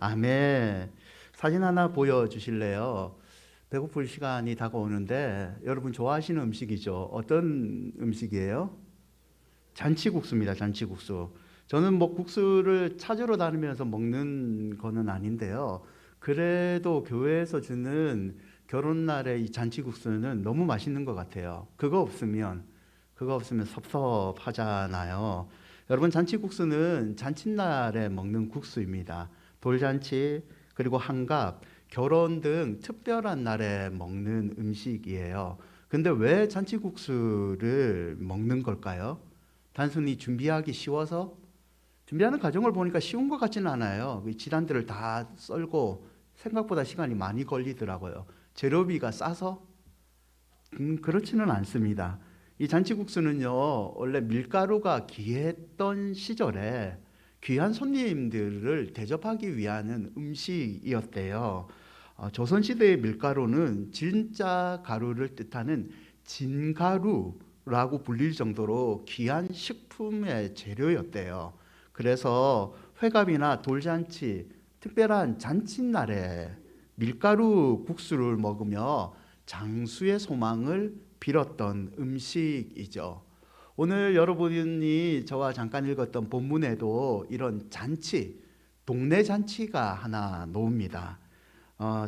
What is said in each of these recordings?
아멘. 사진 하나 보여주실래요? 배고플 시간이 다가오는데 여러분 좋아하시는 음식이죠. 어떤 음식이에요? 잔치국수입니다. 잔치국수. 저는 뭐 국수를 찾으러 다니면서 먹는 거는 아닌데요. 그래도 교회에서 주는 결혼날의 이 잔치국수는 너무 맛있는 것 같아요. 그거 없으면 섭섭하잖아요. 여러분, 잔치국수는 잔칫날에 먹는 국수입니다. 돌잔치, 그리고 환갑, 결혼 등 특별한 날에 먹는 음식이에요. 근데 왜 잔치국수를 먹는 걸까요? 단순히 준비하기 쉬워서? 준비하는 과정을 보니까 쉬운 것 같지는 않아요. 그 지단들을 다 썰고 생각보다 시간이 많이 걸리더라고요. 재료비가 싸서? 그렇지는 않습니다. 이 잔치국수는요, 원래 밀가루가 귀했던 시절에 귀한 손님들을 대접하기 위한 음식이었대요. 조선시대의 밀가루는 진짜 가루를 뜻하는 진가루라고 불릴 정도로 귀한 식품의 재료였대요. 그래서 회갑이나 돌잔치, 특별한 잔칫날에 밀가루 국수를 먹으며 장수의 소망을 빌었던 음식이죠. 오늘 여러분이 저와 잠깐 읽었던 본문에도 이런 잔치, 동네 잔치가 하나 나옵니다.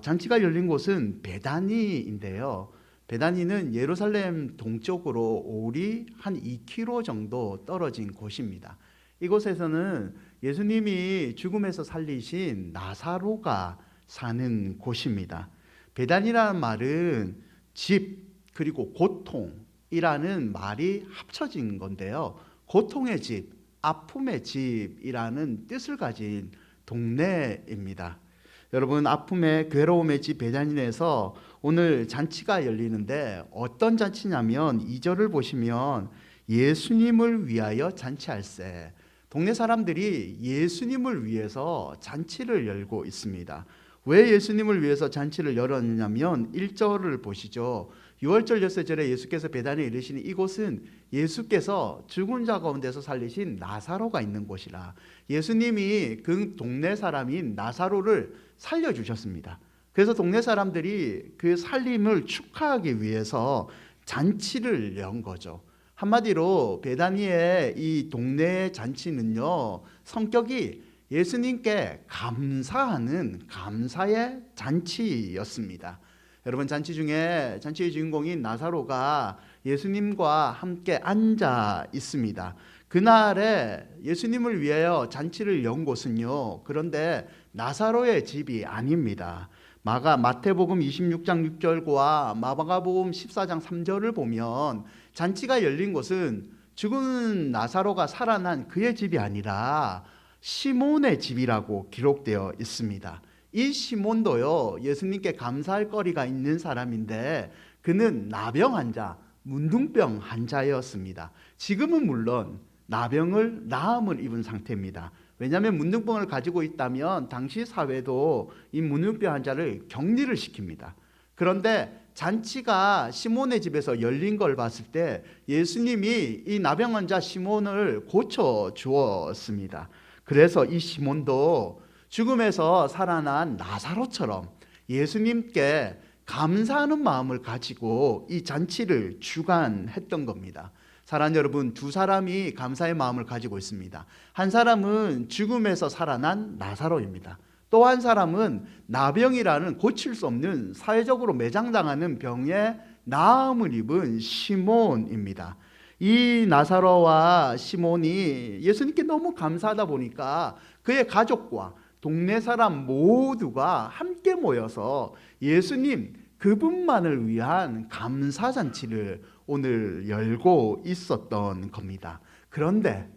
잔치가 열린 곳은 베다니인데요. 베다니는 예루살렘 동쪽으로 오리 한 2km 정도 떨어진 곳입니다. 이곳에서는 예수님이 죽음에서 살리신 나사로가 사는 곳입니다. 베단이라는 말은 집 그리고 고통이라는 말이 합쳐진 건데요. 고통의 집, 아픔의 집이라는 뜻을 가진 동네입니다. 여러분, 아픔의 괴로움의 집 베다니에서 오늘 잔치가 열리는데 어떤 잔치냐면 2절을 보시면 예수님을 위하여 잔치할세. 동네 사람들이 예수님을 위해서 잔치를 열고 있습니다. 왜 예수님을 위해서 잔치를 열었냐면 1절을 보시죠. 6월절 엿새절에 예수께서 베다니에 이르시니 이곳은 예수께서 죽은 자 가운데서 살리신 나사로가 있는 곳이라. 예수님이 그 동네 사람인 나사로를 살려주셨습니다. 그래서 동네 사람들이 그 살림을 축하하기 위해서 잔치를 연 거죠. 한마디로 베다니의 이 동네 잔치는요, 성격이 예수님께 감사하는 감사의 잔치였습니다. 여러분, 잔치의 주인공인 나사로가 예수님과 함께 앉아 있습니다. 그날에 예수님을 위하여 잔치를 연 곳은요, 그런데 나사로의 집이 아닙니다. 마태복음 26장 6절과 마가복음 14장 3절을 보면 잔치가 열린 곳은 죽은 나사로가 살아난 그의 집이 아니라 시몬의 집이라고 기록되어 있습니다. 이 시몬도요, 예수님께 감사할 거리가 있는 사람인데 그는 나병 환자, 문둥병 환자였습니다. 지금은 물론 나음을 입은 상태입니다. 왜냐하면 문둥병을 가지고 있다면 당시 사회도 이 문둥병 환자를 격리를 시킵니다. 그런데 잔치가 시몬의 집에서 열린 걸 봤을 때 예수님이 이 나병 환자 시몬을 고쳐 주었습니다. 그래서 이 시몬도 죽음에서 살아난 나사로처럼 예수님께 감사하는 마음을 가지고 이 잔치를 주관했던 겁니다. 사랑하는 여러분, 두 사람이 감사의 마음을 가지고 있습니다. 한 사람은 죽음에서 살아난 나사로입니다. 또 한 사람은 나병이라는 고칠 수 없는 사회적으로 매장당하는 병에 나음을 입은 시몬입니다. 이 나사로와 시몬이 예수님께 너무 감사하다 보니까 그의 가족과 동네 사람 모두가 함께 모여서 예수님 그분만을 위한 감사잔치를 오늘 열고 있었던 겁니다. 그런데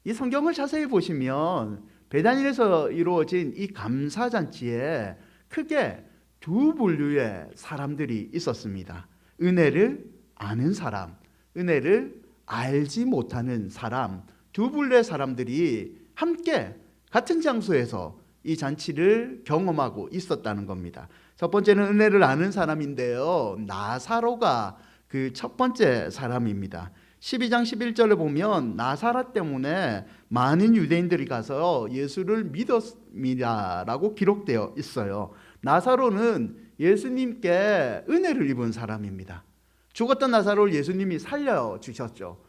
이 성경을 자세히 보시면 베다니에서 이루어진 이 감사잔치에 크게 두 분류의 사람들이 있었습니다. 은혜를 아는 사람, 은혜를 알지 못하는 사람, 두 분류의 사람들이 함께 같은 장소에서 이 잔치를 경험하고 있었다는 겁니다. 첫 번째는 은혜를 아는 사람인데요, 나사로가 그 첫 번째 사람입니다. 12장 11절에 보면 나사렛 때문에 많은 유대인들이 가서 예수를 믿었습니다라고 기록되어 있어요. 나사로는 예수님께 은혜를 입은 사람입니다. 죽었던 나사로를 예수님이 살려주셨죠.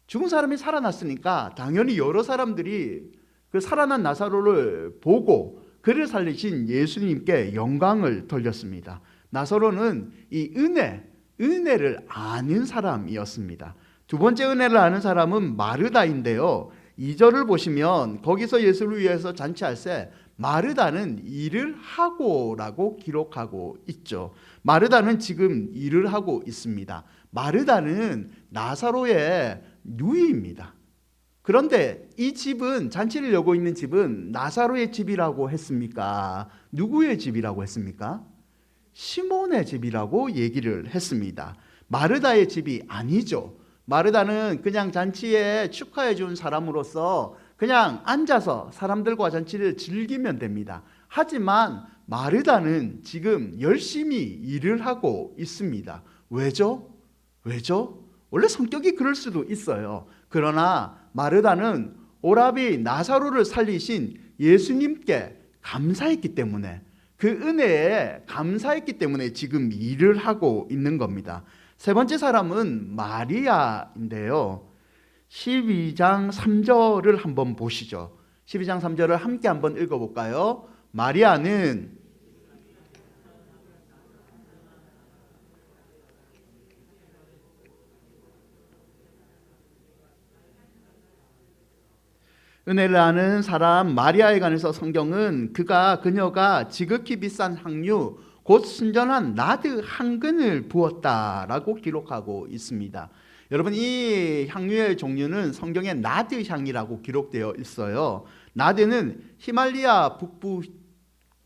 죽은 사람이 살아났으니까 당연히 여러 사람들이 그 살아난 나사로를 보고 그를 살리신 예수님께 영광을 돌렸습니다. 나사로는 이 은혜를 아는 사람이었습니다. 두 번째 은혜를 아는 사람은 마르다인데요. 2절을 보시면 거기서 예수를 위해서 잔치할 때 마르다는 일을 하고라고 기록하고 있죠. 마르다는 지금 일을 하고 있습니다. 마르다는 나사로의 누이입니다. 그런데 이 집은, 잔치를 여고 있는 집은 나사로의 집이라고 했습니까? 누구의 집이라고 했습니까? 시몬의 집이라고 얘기를 했습니다. 마르다의 집이 아니죠. 마르다는 그냥 잔치에 축하해 준 사람으로서 그냥 앉아서 사람들과 잔치를 즐기면 됩니다. 하지만 마르다는 지금 열심히 일을 하고 있습니다. 왜죠? 원래 성격이 그럴 수도 있어요. 그러나 마르다는 오라비 나사로를 살리신 예수님께 감사했기 때문에, 그 은혜에 감사했기 때문에 지금 일을 하고 있는 겁니다. 세 번째 사람은 마리아인데요. 12장 3절을 한번 보시죠. 12장 3절을 함께 한번 읽어볼까요? 마리아는 은혜를 아는 사람 마리아에 관해서 성경은 그녀가 지극히 비싼 향유 곧 순전한 나드 한 근을 부었다라고 기록하고 있습니다. 여러분, 이 향유의 종류는 성경에 나드 향이라고 기록되어 있어요. 나드는 히말리아 북부,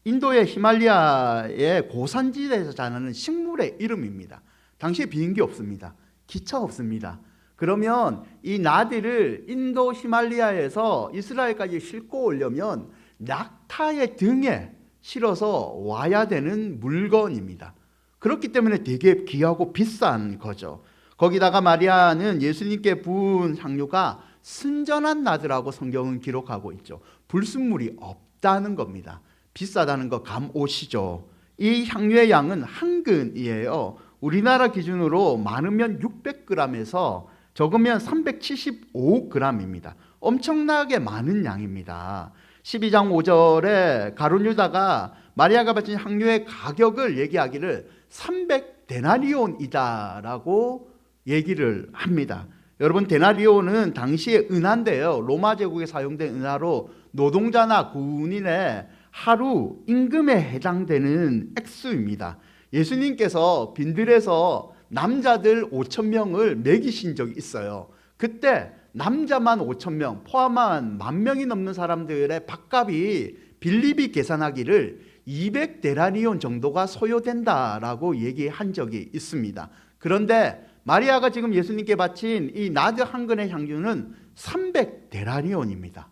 인도의 히말리아의 고산지대에서 자라는 식물의 이름입니다. 당시에 비행기 없습니다. 기차 없습니다. 그러면 이 나드를 인도 히말리아에서 이스라엘까지 싣고 오려면 낙타의 등에 실어서 와야 되는 물건입니다. 그렇기 때문에 되게 귀하고 비싼 거죠. 거기다가 마리아는 예수님께 부은 향유가 순전한 나드라고 성경은 기록하고 있죠. 불순물이 없다는 겁니다. 비싸다는 거 감 오시죠? 이 향유의 양은 한 근이에요. 우리나라 기준으로 많으면 600g에서 적으면 375g입니다. 엄청나게 많은 양입니다. 12장 5절에 가룟 유다가 마리아가 바친 향유의 가격을 얘기하기를 300데나리온이다라고 얘기를 합니다. 여러분, 데나리온은 당시의 은화인데요. 로마 제국에 사용된 은화로 노동자나 군인의 하루 임금에 해당되는 액수입니다. 예수님께서 빈들에서 남자들 5,000명을 먹이신 적이 있어요. 그때 남자만 5,000명, 포함한 10,000명이 넘는 사람들의 밥값이 빌립이 계산하기를 200데나리온 정도가 소요된다라고 얘기한 적이 있습니다. 그런데 마리아가 지금 예수님께 바친 이 나드 한 근의 향유는 300데나리온입니다.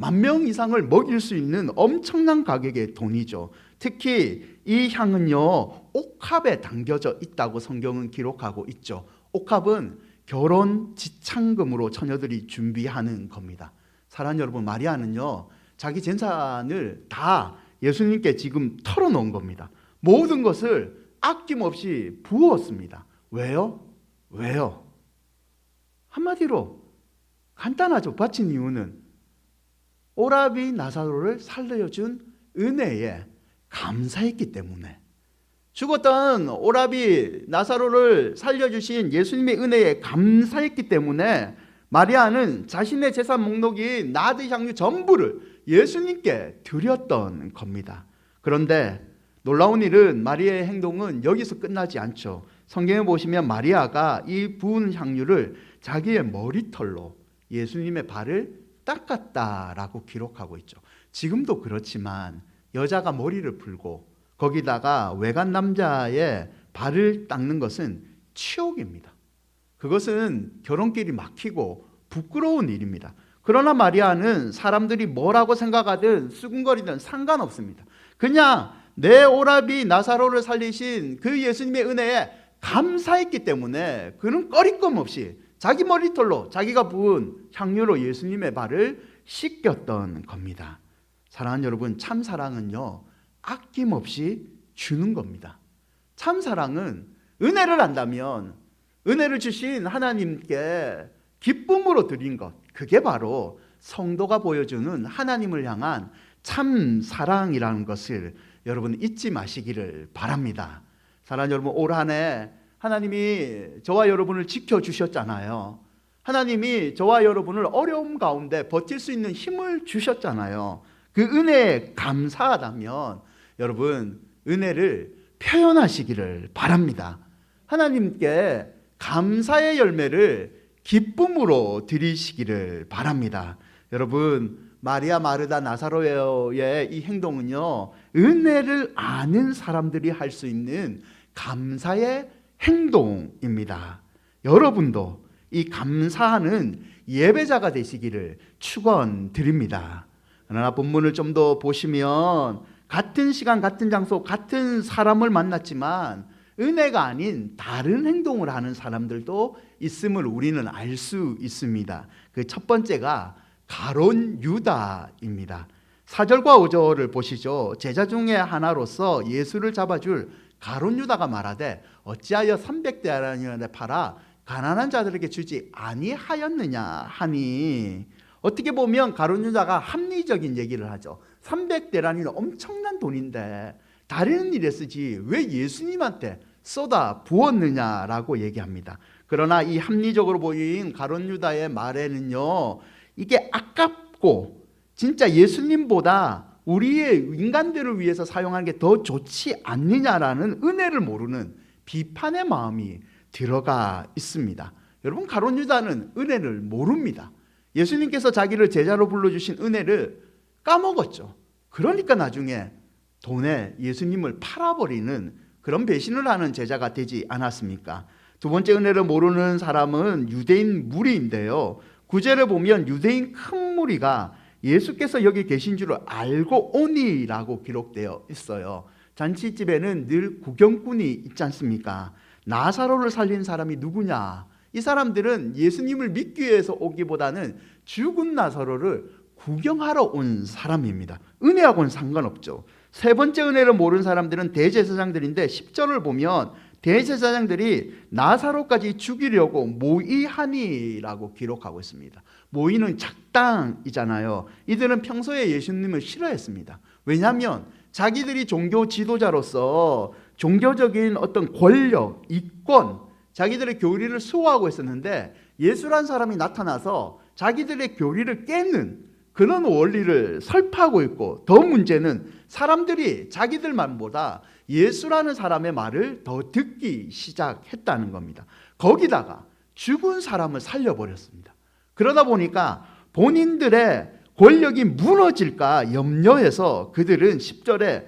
10,000명 이상을 먹일 수 있는 엄청난 가격의 돈이죠. 특히 이 향은요, 옥합에 담겨져 있다고 성경은 기록하고 있죠. 옥합은 결혼 지참금으로 처녀들이 준비하는 겁니다. 사랑하는 여러분, 마리아는요, 자기 재산을 다 예수님께 지금 털어놓은 겁니다. 모든 것을 아낌없이 부었습니다. 왜요? 한마디로 간단하죠. 바친 이유는 오라비 나사로를 살려준 은혜에 감사했기 때문에, 죽었던 오라비 나사로를 살려주신 예수님의 은혜에 감사했기 때문에 마리아는 자신의 재산 목록인 나드 향유 전부를 예수님께 드렸던 겁니다. 그런데 놀라운 일은 마리아의 행동은 여기서 끝나지 않죠. 성경에 보시면 마리아가 이 부은 향유를 자기의 머리털로 예수님의 발을 닦았다라고 기록하고 있죠. 지금도 그렇지만 여자가 머리를 풀고 거기다가 외간 남자의 발을 닦는 것은 치욕입니다. 그것은 결혼길이 막히고 부끄러운 일입니다. 그러나 마리아는 사람들이 뭐라고 생각하든 수군거리든 상관없습니다. 그냥 내 오라비 나사로를 살리신 그 예수님의 은혜에 감사했기 때문에 그는 꺼리낌 없이 자기 머리털로 자기가 부은 향유로 예수님의 발을 씻겼던 겁니다. 사랑하는 여러분, 참 사랑은요, 아낌없이 주는 겁니다. 참 사랑은 은혜를 안다면 은혜를 주신 하나님께 기쁨으로 드린 것, 그게 바로 성도가 보여주는 하나님을 향한 참 사랑이라는 것을 여러분 잊지 마시기를 바랍니다. 사랑하는 여러분, 올 한 해 하나님이 저와 여러분을 지켜주셨잖아요. 하나님이 저와 여러분을 어려움 가운데 버틸 수 있는 힘을 주셨잖아요. 그 은혜에 감사하다면 여러분, 은혜를 표현하시기를 바랍니다. 하나님께 감사의 열매를 기쁨으로 드리시기를 바랍니다. 여러분, 마리아, 마르다, 나사로의 이 행동은요, 은혜를 아는 사람들이 할 수 있는 감사의 행동입니다. 여러분도 이 감사하는 예배자가 되시기를 축원드립니다. 그러나 본문을 좀 더 보시면 같은 시간, 같은 장소, 같은 사람을 만났지만 은혜가 아닌 다른 행동을 하는 사람들도 있음을 우리는 알 수 있습니다. 그 첫 번째가 가룟 유다입니다. 4절과 5절을 보시죠. 제자 중에 하나로서 예수를 잡아줄 가룟 유다가 말하되 어찌하여 300데나리온에 팔아 가난한 자들에게 주지 아니하였느냐 하니, 어떻게 보면 가룟 유다가 합리적인 얘기를 하죠. 300데나리온은 엄청난 돈인데 다른 일에 쓰지 왜 예수님한테 쏟아 부었느냐라고 얘기합니다. 그러나 이 합리적으로 보인 가룟 유다의 말에는요, 이게 아깝고 진짜 예수님보다 우리의 인간들을 위해서 사용하는 게 더 좋지 않느냐라는 은혜를 모르는 비판의 마음이 들어가 있습니다. 여러분, 가룟 유다는 은혜를 모릅니다. 예수님께서 자기를 제자로 불러주신 은혜를 까먹었죠. 그러니까 나중에 돈에 예수님을 팔아버리는 그런 배신을 하는 제자가 되지 않았습니까? 두 번째 은혜를 모르는 사람은 유대인 무리인데요, 9절에 보면 유대인 큰 무리가 예수께서 여기 계신 줄을 알고 오니라고 기록되어 있어요. 잔치집에는 늘 구경꾼이 있지 않습니까? 나사로를 살린 사람이 누구냐? 이 사람들은 예수님을 믿기 위해서 오기보다는 죽은 나사로를 구경하러 온 사람입니다. 은혜하고는 상관없죠. 세 번째 은혜를 모르는 사람들은 대제사장들인데 10절을 보면 대제사장들이 나사로까지 죽이려고 모의하니라고 기록하고 있습니다. 모의는 작당이잖아요. 이들은 평소에 예수님을 싫어했습니다. 왜냐하면 자기들이 종교 지도자로서 종교적인 어떤 권력, 이권, 자기들의 교리를 수호하고 있었는데 예수란 사람이 나타나서 자기들의 교리를 깨는 그런 원리를 설파하고 있고, 더 문제는 사람들이 자기들 말보다 예수라는 사람의 말을 더 듣기 시작했다는 겁니다. 거기다가 죽은 사람을 살려버렸습니다. 그러다 보니까 본인들의 권력이 무너질까 염려해서 그들은 10절에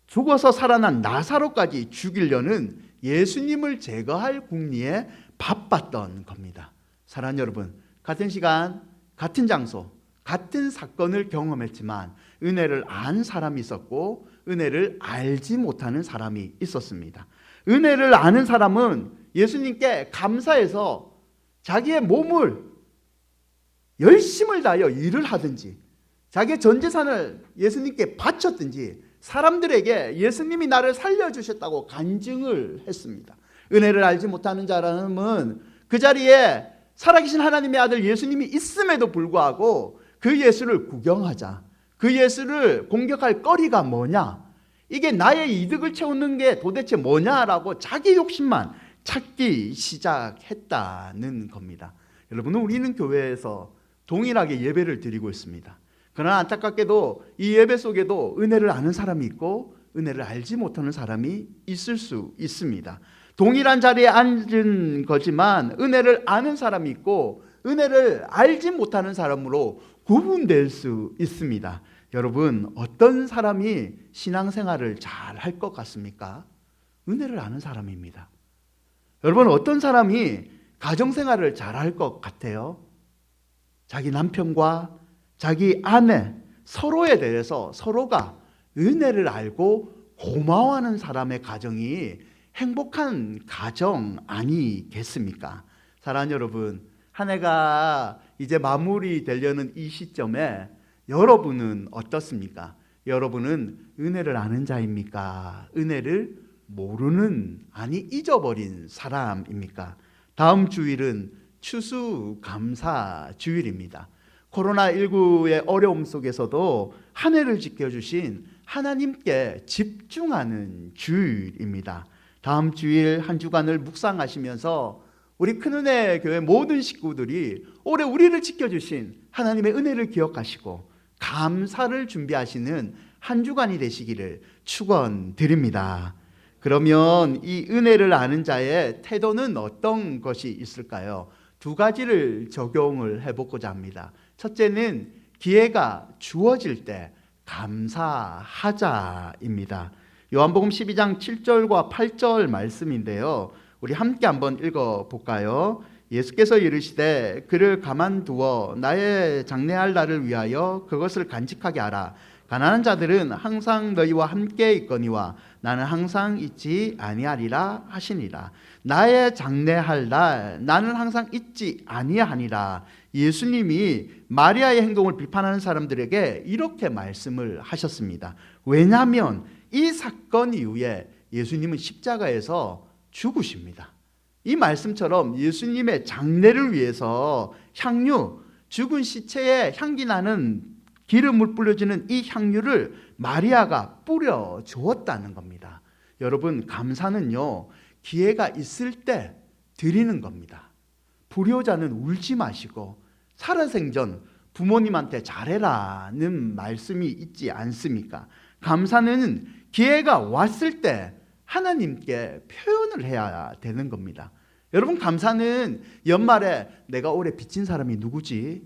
죽어서 살아난 나사로까지 죽이려는 예수님을 제거할 궁리에 바빴던 겁니다. 사랑하는 여러분, 같은 시간, 같은 장소, 같은 사건을 경험했지만 은혜를 안 사람이 있었고 은혜를 알지 못하는 사람이 있었습니다. 은혜를 아는 사람은 예수님께 감사해서 자기의 몸을 열심을 다하여 일을 하든지 자기의 전 재산을 예수님께 바쳤든지 사람들에게 예수님이 나를 살려주셨다고 간증을 했습니다. 은혜를 알지 못하는 사람은 그 자리에 살아계신 하나님의 아들 예수님이 있음에도 불구하고 그 예수를 구경하자, 그 예수를 공격할 거리가 뭐냐, 이게 나의 이득을 채우는 게 도대체 뭐냐라고 자기 욕심만 찾기 시작했다는 겁니다. 여러분, 우리는 교회에서 동일하게 예배를 드리고 있습니다. 그러나 안타깝게도 이 예배 속에도 은혜를 아는 사람이 있고 은혜를 알지 못하는 사람이 있을 수 있습니다. 동일한 자리에 앉은 거지만 은혜를 아는 사람이 있고 은혜를 알지 못하는 사람으로 구분될 수 있습니다. 여러분, 어떤 사람이 신앙생활을 잘 할 것 같습니까? 은혜를 아는 사람입니다. 여러분, 어떤 사람이 가정생활을 잘 할 것 같아요? 자기 남편과 자기 아내 서로에 대해서 서로가 은혜를 알고 고마워하는 사람의 가정이 행복한 가정 아니겠습니까? 사랑하는 여러분, 한 해가 이제 마무리되려는 이 시점에 여러분은 어떻습니까? 여러분은 은혜를 아는 자입니까? 은혜를 모르는, 아니 잊어버린 사람입니까? 다음 주일은 추수감사 주일입니다. 코로나19의 어려움 속에서도 한 해를 지켜주신 하나님께 집중하는 주일입니다. 다음 주일 한 주간을 묵상하시면서 우리 큰은혜 교회 모든 식구들이 올해 우리를 지켜주신 하나님의 은혜를 기억하시고 감사를 준비하시는 한 주간이 되시기를 축원드립니다. 그러면 이 은혜를 아는 자의 태도는 어떤 것이 있을까요? 두 가지를 적용을 해보고자 합니다. 첫째는 기회가 주어질 때 감사하자입니다. 요한복음 12장 7절과 8절 말씀인데요. 우리 함께 한번 읽어볼까요? 예수께서 이르시되 그를 가만두어 나의 장래할 날을 위하여 그것을 간직하게 하라. 가난한 자들은 항상 너희와 함께 있거니와 나는 항상 있지 아니하리라 하시니라. 나의 장래할 날 나는 항상 있지 아니하니라. 예수님이 마리아의 행동을 비판하는 사람들에게 이렇게 말씀을 하셨습니다. 왜냐하면 이 사건 이후에 예수님은 십자가에서 죽으십니다. 이 말씀처럼 예수님의 장례를 위해서 향유, 죽은 시체에 향기 나는 기름을 뿌려주는 이 향유를 마리아가 뿌려 주었다는 겁니다. 여러분, 감사는요, 기회가 있을 때 드리는 겁니다. 불효자는 울지 마시고 살아생전 부모님한테 잘해라는 말씀이 있지 않습니까? 감사는 기회가 왔을 때 하나님께 표현을 해야 되는 겁니다. 여러분, 감사는 연말에 내가 올해 빚진 사람이 누구지?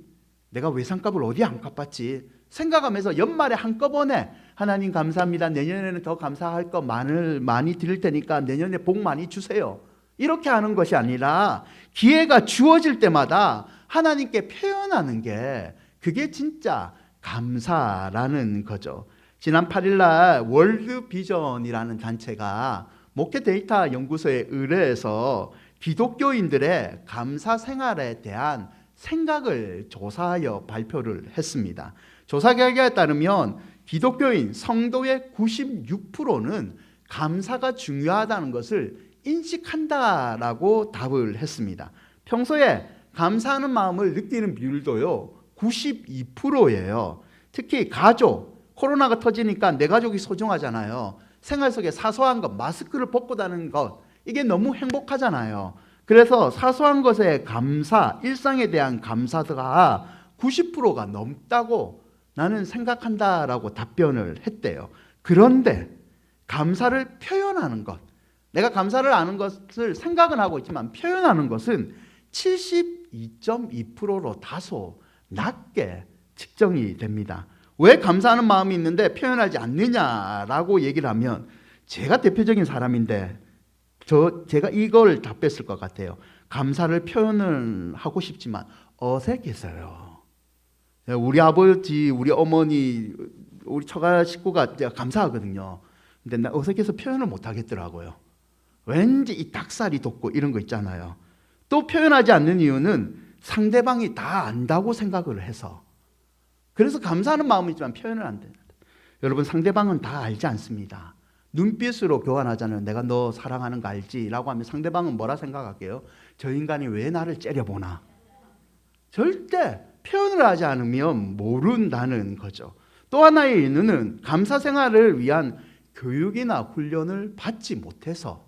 내가 외상값을 어디 안 갚았지? 생각하면서 연말에 한꺼번에 하나님 감사합니다. 내년에는 더 감사할 거 많이 드릴 테니까 내년에 복 많이 주세요. 이렇게 하는 것이 아니라 기회가 주어질 때마다 하나님께 표현하는 게 그게 진짜 감사라는 거죠. 지난 8일날 월드비전이라는 단체가 목회 데이터 연구소에 의뢰해서 기독교인들의 감사 생활에 대한 생각을 조사하여 발표를 했습니다. 조사 결과에 따르면 기독교인 성도의 96%는 감사가 중요하다는 것을 인식한다라고 답을 했습니다. 평소에 감사하는 마음을 느끼는 비율도요 92%예요. 특히 가족, 코로나가 터지니까 내 가족이 소중하잖아요. 생활 속에 사소한 것, 마스크를 벗고 다니는 것, 이게 너무 행복하잖아요. 그래서 사소한 것에 감사, 일상에 대한 감사가 90%가 넘다고 나는 생각한다라고 답변을 했대요. 그런데 감사를 표현하는 것, 내가 감사를 아는 것을 생각은 하고 있지만 표현하는 것은 72.2%로 다소 낮게 측정이 됩니다. 왜 감사하는 마음이 있는데 표현하지 않느냐라고 얘기를 하면, 제가 대표적인 사람인데 제가 이걸 답했을 것 같아요. 감사를 표현을 하고 싶지만 어색해서요. 우리 아버지, 우리 어머니, 우리 처가 식구가 감사하거든요. 근데 나 어색해서 표현을 못 하겠더라고요. 왠지 이 닭살이 돋고 이런 거 있잖아요. 또 표현하지 않는 이유는 상대방이 다 안다고 생각을 해서. 그래서 감사하는 마음은 있지만 표현을 안 된다. 여러분, 상대방은 다 알지 않습니다. 눈빛으로 교환하잖아요. 내가 너 사랑하는 거 알지? 라고 하면 상대방은 뭐라 생각할게요? 저 인간이 왜 나를 째려보나? 절대 표현을 하지 않으면 모른다는 거죠. 또 하나의 이유는 감사 생활을 위한 교육이나 훈련을 받지 못해서,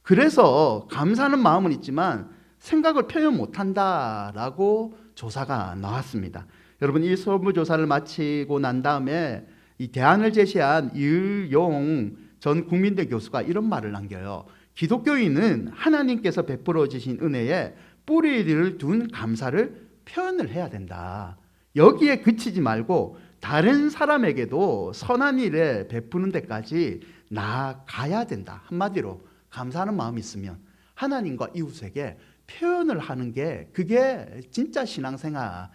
그래서 감사하는 마음은 있지만 생각을 표현 못한다라고 조사가 나왔습니다. 여러분, 이 설문조사를 마치고 난 다음에 이 대안을 제시한 이의용 전 국민대 교수가 이런 말을 남겨요. 기독교인은 하나님께서 베풀어 주신 은혜에 뿌리를 둔 감사를 표현을 해야 된다. 여기에 그치지 말고 다른 사람에게도 선한 일에 베푸는 데까지 나아가야 된다. 한마디로 감사하는 마음이 있으면 하나님과 이웃에게 표현을 하는 게 그게 진짜 신앙생활이다는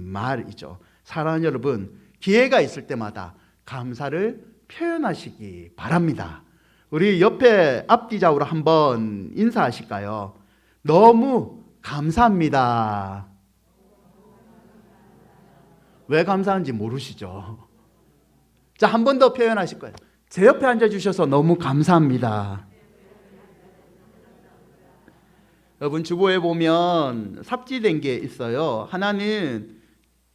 말이죠. 사랑하는 여러분, 기회가 있을 때마다 감사를 표현하시기 바랍니다. 우리 옆에 앞뒤 좌우로 한번 인사하실까요? 너무 감사합니다. 왜 감사한지 모르시죠? 자, 한 번 더 표현하실 거예요. 제 옆에 앉아주셔서 너무 감사합니다. 여러분, 주보에 보면 삽지된 게 있어요. 하나는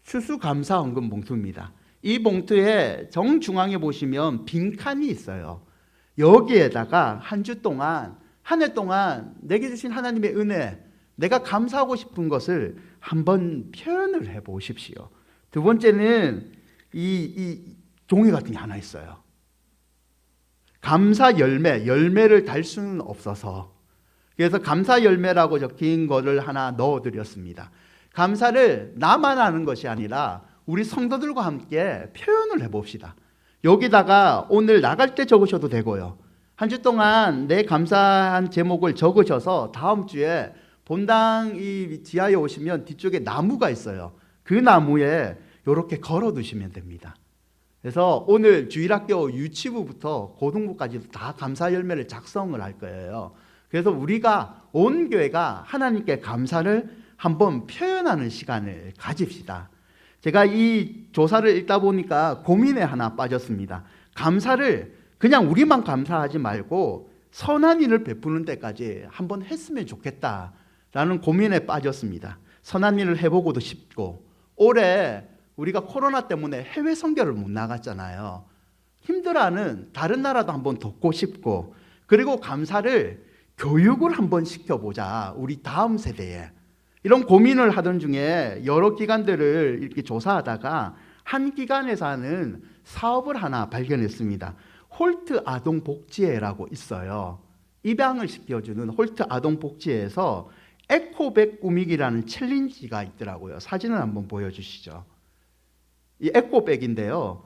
추수감사헌금 봉투입니다. 이 봉투에 정중앙에 보시면 빈칸이 있어요. 여기에다가 한 주 동안, 한 해 동안 내게 주신 하나님의 은혜, 내가 감사하고 싶은 것을 한번 표현을 해 보십시오. 두 번째는 이 종이 같은 게 하나 있어요. 감사 열매를 달 수는 없어서 그래서 감사 열매라고 적힌 거를 하나 넣어드렸습니다. 감사를 나만 하는 것이 아니라 우리 성도들과 함께 표현을 해봅시다. 여기다가 오늘 나갈 때 적으셔도 되고요. 한 주 동안 내 감사한 제목을 적으셔서 다음 주에 본당 이 지하에 오시면 뒤쪽에 나무가 있어요. 그 나무에 이렇게 걸어두시면 됩니다. 그래서 오늘 주일학교 유치부부터 고등부까지 다 감사 열매를 작성을 할 거예요. 그래서 우리가 온 교회가 하나님께 감사를 한번 표현하는 시간을 가집시다. 제가 이 조사를 읽다 보니까 고민에 하나 빠졌습니다. 감사를 그냥 우리만 감사하지 말고 선한 일을 베푸는 데까지 한번 했으면 좋겠다라는 고민에 빠졌습니다. 선한 일을 해보고도 싶고, 올해 우리가 코로나 때문에 해외 선교를 못 나갔잖아요. 힘들어하는 다른 나라도 한번 돕고 싶고, 그리고 감사를 교육을 한번 시켜보자, 우리 다음 세대에. 이런 고민을 하던 중에 여러 기관들을 이렇게 조사하다가 한 기관에서 하는 사업을 하나 발견했습니다. 홀트 아동복지회라고 있어요. 입양을 시켜주는 홀트 아동복지회에서 에코백 꾸미기라는 챌린지가 있더라고요. 사진을 한번 보여주시죠. 이 에코백인데요,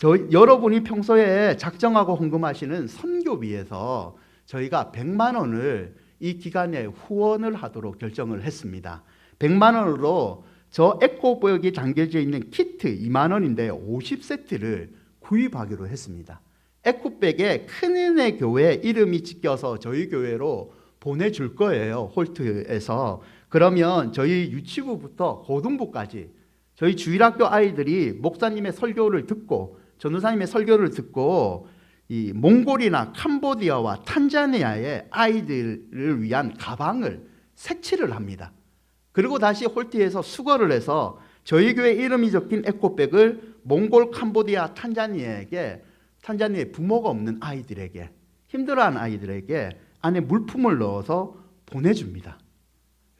여러분이 평소에 작정하고 헌금하시는 선교비에서 저희가 100만 원을 이 기간에 후원을 하도록 결정을 했습니다. 100만 원으로 저 에코백이 담겨져 있는 키트 2만 원인데 50세트를 구입하기로 했습니다. 에코백에 큰은혜 교회 이름이 찍혀서 저희 교회로 보내줄 거예요. 홀트에서. 그러면 저희 유치부부터 고등부까지 저희 주일학교 아이들이 목사님의 설교를 듣고, 전도사님의 설교를 듣고 이 몽골이나 캄보디아와 탄자니아의 아이들을 위한 가방을 색칠을 합니다. 그리고 다시 홀티에서 수거를 해서 저희 교회 이름이 적힌 에코백을 몽골, 캄보디아, 탄자니아의 부모가 없는 아이들에게, 힘들어하는 아이들에게 안에 물품을 넣어서 보내줍니다.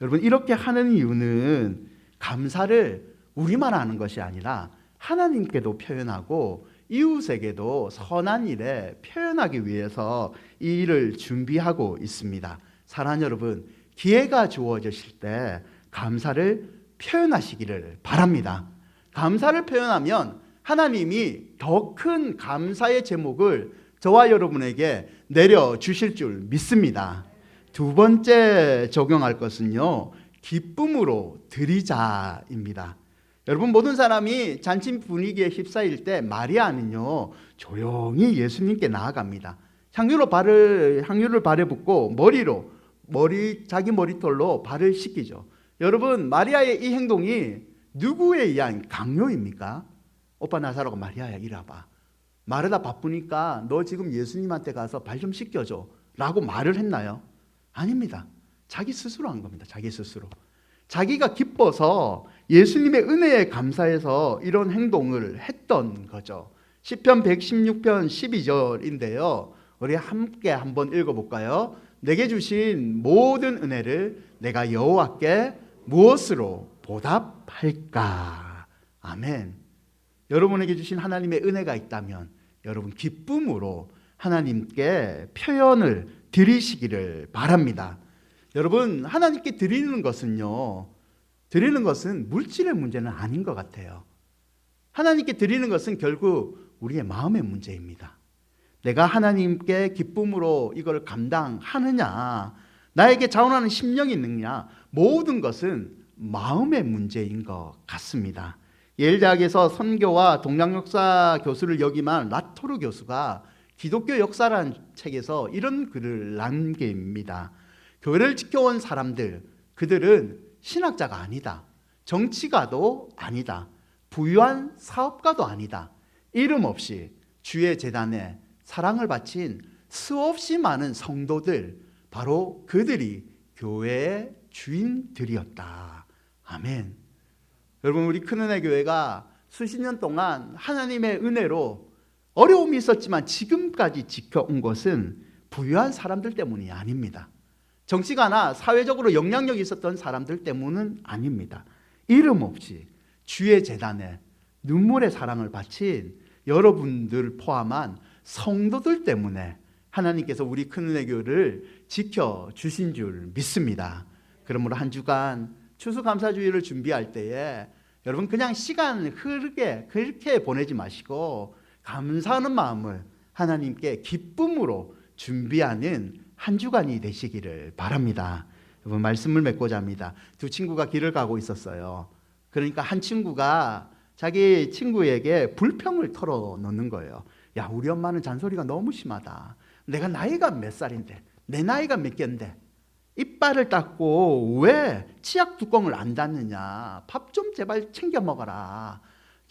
여러분, 이렇게 하는 이유는 감사를 우리만 하는 것이 아니라 하나님께도 표현하고 이웃에게도 선한 일에 표현하기 위해서 이 일을 준비하고 있습니다. 사랑하는 여러분, 기회가 주어지실 때 감사를 표현하시기를 바랍니다. 감사를 표현하면 하나님이 더 큰 감사의 제목을 저와 여러분에게 내려주실 줄 믿습니다. 두 번째 적용할 것은요, 기쁨으로 드리자입니다. 여러분, 모든 사람이 잔치 분위기에 휩싸일 때 마리아는요, 조용히 예수님께 나아갑니다. 향유를 발에 붓고 자기 머리털로 발을 씻기죠. 여러분, 마리아의 이 행동이 누구에 의한 강요입니까? 오빠 나사로가 마리아야, 이리 와봐. 마르다 바쁘니까 너 지금 예수님한테 가서 발 좀 씻겨줘 라고 말을 했나요? 아닙니다. 자기 스스로 한 겁니다. 자기 스스로. 자기가 기뻐서 예수님의 은혜에 감사해서 이런 행동을 했던 거죠. 시편 116편 12절인데요. 우리 함께 한번 읽어볼까요? 내게 주신 모든 은혜를 내가 여호와께 무엇으로 보답할까? 아멘. 여러분에게 주신 하나님의 은혜가 있다면 여러분 기쁨으로 하나님께 표현을 드리시기를 바랍니다. 여러분, 하나님께 드리는 것은 물질의 문제는 아닌 것 같아요. 하나님께 드리는 것은 결국 우리의 마음의 문제입니다. 내가 하나님께 기쁨으로 이걸 감당하느냐, 나에게 자원하는 심령이 있느냐, 모든 것은 마음의 문제인 것 같습니다. 예일대학에서 선교와 동양역사 교수를 역임한 라토르 교수가 기독교 역사라는 책에서 이런 글을 남깁니다. 교회를 지켜온 사람들, 그들은 신학자가 아니다. 정치가도 아니다. 부유한 사업가도 아니다. 이름 없이 주의 제단에 사랑을 바친 수없이 많은 성도들, 바로 그들이 교회의 주인들이었다. 아멘. 여러분, 우리 큰은혜 교회가 수십 년 동안 하나님의 은혜로 어려움이 있었지만 지금까지 지켜온 것은 부유한 사람들 때문이 아닙니다. 정치가나 사회적으로 영향력이 있었던 사람들 때문은 아닙니다. 이름 없이 주의 제단에 눈물의 사랑을 바친 여러분들 포함한 성도들 때문에 하나님께서 우리 큰은혜 교회를 지켜주신 줄 믿습니다. 그러므로 한 주간 추수감사주일을 준비할 때에 여러분 그냥 시간 흐르게 그렇게 보내지 마시고 감사하는 마음을 하나님께 기쁨으로 준비하는 한 주간이 되시기를 바랍니다. 여러분, 말씀을 맺고자 합니다. 두 친구가 길을 가고 있었어요. 그러니까 한 친구가 자기 친구에게 불평을 털어놓는 거예요. 야, 우리 엄마는 잔소리가 너무 심하다. 내가 나이가 몇 살인데, 내 나이가 몇 개인데 이빨을 닦고 왜 치약 뚜껑을 안 닫느냐. 밥 좀 제발 챙겨 먹어라.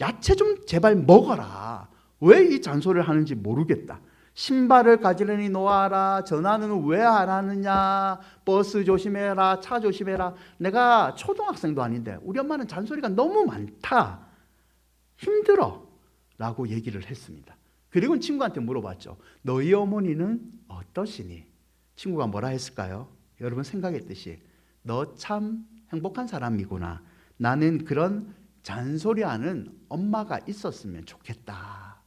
야채 좀 제발 먹어라. 왜 이 잔소리를 하는지 모르겠다. 신발을 가지런히 놓아라. 전화는 왜 안 하느냐. 버스 조심해라. 차 조심해라. 내가 초등학생도 아닌데 우리 엄마는 잔소리가 너무 많다. 힘들어. 라고 얘기를 했습니다. 그리고 친구한테 물어봤죠. 너희 어머니는 어떠시니? 친구가 뭐라 했을까요? 여러분 생각했듯이 너 참 행복한 사람이구나. 나는 그런 잔소리하는 엄마가 있었으면 좋겠다.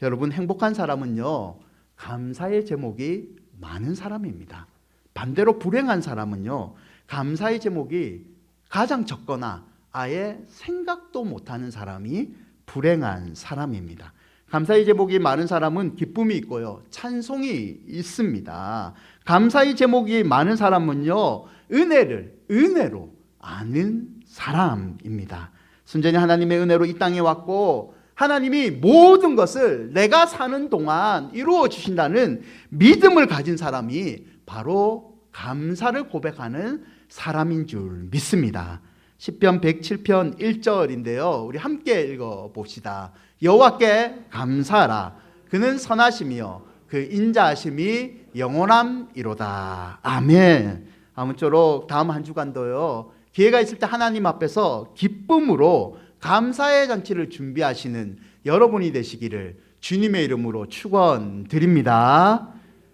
여러분, 행복한 사람은요, 감사의 제목이 많은 사람입니다. 반대로 불행한 사람은요, 감사의 제목이 가장 적거나 아예 생각도 못하는 사람이 불행한 사람입니다. 감사의 제목이 많은 사람은 기쁨이 있고요, 찬송이 있습니다. 감사의 제목이 많은 사람은요, 은혜를 은혜로 아는 사람입니다. 순전히 하나님의 은혜로 이 땅에 왔고 하나님이 모든 것을 내가 사는 동안 이루어 주신다는 믿음을 가진 사람이 바로 감사를 고백하는 사람인 줄 믿습니다. 시편 107편 1절인데요. 우리 함께 읽어봅시다. 여호와께 감사하라. 그는 선하시며 그 인자하심이 영원함이로다. 아멘. 아무쪼록 다음 한 주간도요, 기회가 있을 때 하나님 앞에서 기쁨으로 감사의 잔치를 준비하시는 여러분이 되시기를 주님의 이름으로 축원드립니다.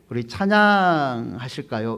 우리 찬양하실까요?